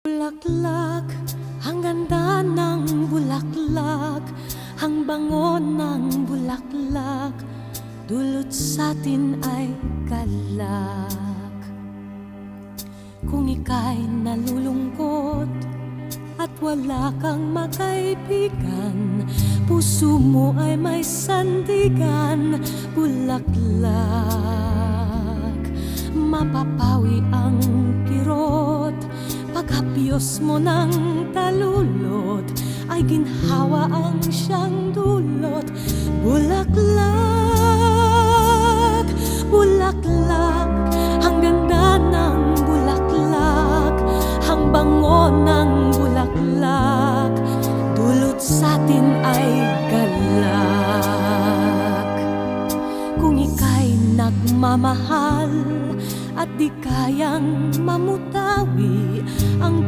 Bulaklak, ang ganda ng bulaklak, ang bango ng bulaklak, dulot sa'tin ay galak. Kung ika'y nalulungkot at wala kang makaibigan, puso mo ay may sandigan, bulaklak. Mapapawi ang kirot, paghapyos mo ng talulot, ay ginhawa ang siyang dulot. Bulaklak, bulaklak, ang ganda ng bulaklak, ang bango ng bulaklak, dulot sa'tin ay galak. Kung ika'y nagmamahal at di kayang mamutawi ang